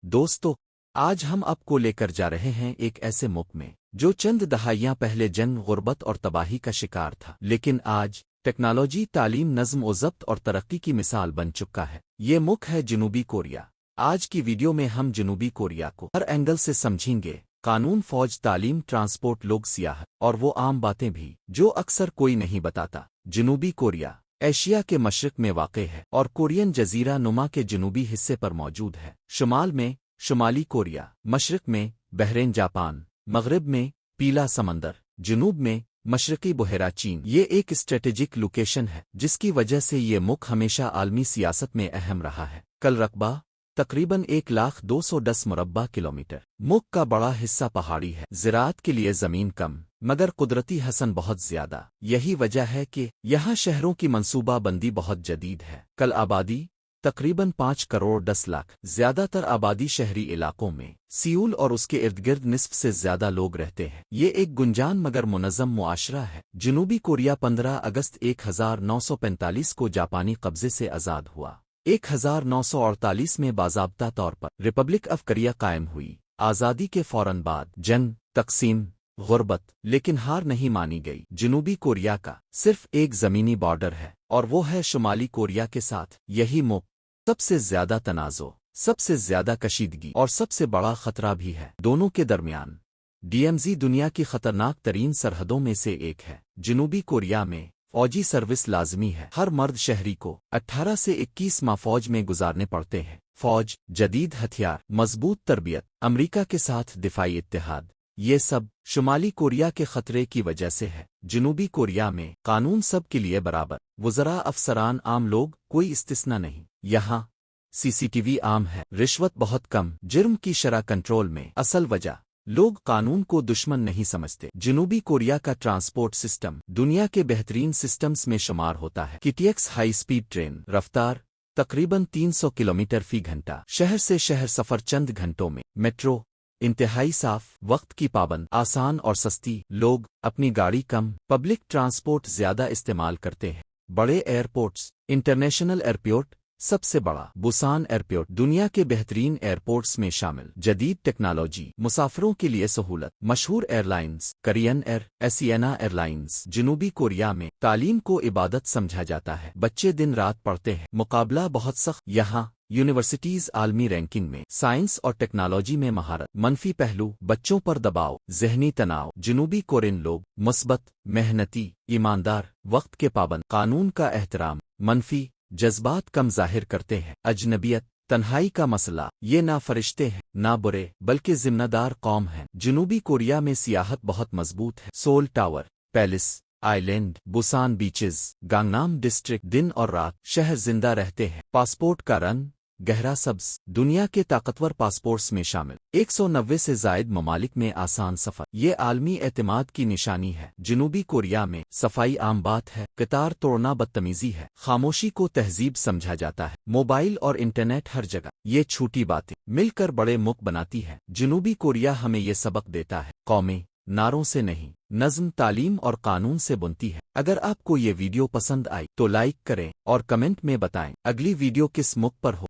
दोस्तों, आज हम आपको लेकर जा रहे हैं एक ऐसे मुल्क में जो चंद दहाइयां पहले जंग, गुर्बत और तबाही का शिकार था, लेकिन आज टेक्नोलॉजी, तालीम, नज़्म व ज़ब्त और तरक्की की मिसाल बन चुका है। ये मुल्क है जनूबी कोरिया। आज की वीडियो में हम जनूबी कोरिया को हर एंगल से समझेंगे। कानून, फौज, तालीम, ट्रांसपोर्ट, लोग, सियाहत और वो आम बातें भी जो अक्सर कोई नहीं बताता। जनूबी कोरिया एशिया के मशरक में वाक़ है और कोरियन जजीरा नुमा के जनूबी हिस्से पर मौजूद है। शुमाल में शुमाली कोरिया, मशरक में बहरीन, जापान, मगरिब में पीला समंदर, जनूब में मशरकी बुहेरा चीन। ये एक स्ट्रेटेजिक लोकेशन है जिसकी वजह से ये मुल्क हमेशा आलमी सियासत में अहम रहा है। कल रकबा तकरीबन 1,210 मुरब्बा किलोमीटर। मुल्क का बड़ा हिस्सा पहाड़ी है, ज़राअत के लिए ज़मीन कम मगर कुदरती हसन बहुत ज़्यादा। यही वजह है कि यहाँ शहरों की मंसूबा बंदी बहुत जदीद है। कल आबादी तकरीबन 5 करोड़ 10 लाख। ज़्यादातर आबादी शहरी इलाकों में, सियूल और उसके इर्दगिर्द निस्फ से ज़्यादा लोग रहते हैं। ये एक गुंजान मगर मुनज़्ज़म मुआशरा है। जनूबी कोरिया 15 अगस्त 1945 को जापानी कब्जे से आज़ाद हुआ। 1948 में बाज़ाब्ता तौर पर रिपब्लिक ऑफ कोरिया कायम हुई। आज़ादी के फौरन बाद जंग, तकसीम, गुर्बत, लेकिन हार नहीं मानी गई। जनूबी कोरिया का सिर्फ एक ज़मीनी बॉर्डर है और वो है शुमाली कोरिया के साथ। यही मुल्क सबसे ज़्यादा तनाज़ो, सबसे ज़्यादा कशीदगी और सबसे बड़ा खतरा भी है दोनों के दरमियान। डीएमज़ी दुनिया की खतरनाक तरीन सरहदों में से एक है। जनूबी कोरिया में फौजी सर्विस लाजमी है। हर मर्द शहरी को 18 से 21 माह फौज में गुजारने पड़ते हैं। फौज, जदीद हथियार, मजबूत तरबियत, अमरीका के साथ दिफाई इत्तेहाद, ये सब शुमाली कोरिया के खतरे की वजह से है। जनूबी कोरिया में कानून सब के लिए बराबर। वज़रा, अफसरान, आम लोग, कोई इस्तिस्ना नहीं। यहाँ सीसीटीवी आम है, रिश्वत बहुत कम, जुर्म की शरह कंट्रोल में। असल वजह लोग कानून को दुश्मन नहीं समझते। जनूबी कोरिया का ट्रांसपोर्ट सिस्टम दुनिया के बेहतरीन सिस्टम्स में शुमार होता है। KTX हाई स्पीड ट्रेन, रफ्तार तकरीबन 300 किलोमीटर फी घंटा, शहर से शहर सफर चंद घंटों में। मेट्रो इंतहाई साफ, वक्त की पाबंद, आसान और सस्ती। लोग अपनी गाड़ी कम, पब्लिक ट्रांसपोर्ट ज्यादा इस्तेमाल करते हैं। बड़े एयरपोर्ट्स, इंटरनेशनल एयरपोर्ट सबसे बड़ा बुसान एयरपोर्ट दुनिया के बेहतरीन एयरपोर्ट्स में शामिल। जदीद टेक्नोलॉजी, मुसाफिरों के लिए सहूलत। मशहूर airlines, Korean Air, Asiana Airlines. जनूबी कोरिया में तालीम को इबादत समझा जाता है। बच्चे दिन रात पढ़ते हैं। मुकाबला बहुत सख्त। यहाँ यूनिवर्सिटीज आलमी रैंकिंग में। साइंस और टेक्नोलॉजी में महारत। मनफी पहलू, बच्चों पर दबाव, जहनी तनाव। जनूबी कोरियन लोग मुस्बत, मेहनती, ईमानदार, वक्त के पाबंद, कानून का एहतराम। मनफी जज्बात कम जाहिर करते हैं। अजनबियत, तन्हाई का मसला, ये ना फरिश्ते हैं ना बुरे बल्कि जिम्मेदार कौम है। जनूबी कोरिया में सियाहत बहुत मजबूत है। Seoul Tower, palace island, Busan beaches, Gangnam district. दिन और रात शहर जिंदा रहते हैं। पासपोर्ट का रंग गहरा सब्ज, दुनिया के ताकतवर पासपोर्ट्स में शामिल। 190 से जायद ममालिक में आसान सफर, ये आलमी एतमाद की निशानी है। जनूबी कोरिया में सफाई आम बात है। कतार तोड़ना बदतमीजी है। खामोशी को तहजीब समझा जाता है। मोबाइल और इंटरनेट हर जगह। ये छोटी बातें मिलकर बड़े मुल्क बनाती है। जनूबी कोरिया हमें ये सबक देता है, कौमें नारों से नहीं, नज़्म, तालीम और कानून से बुनती है। अगर आपको ये वीडियो पसंद आई तो लाइक करें और कमेंट में बताएं अगली वीडियो किस मुल्क पर हो।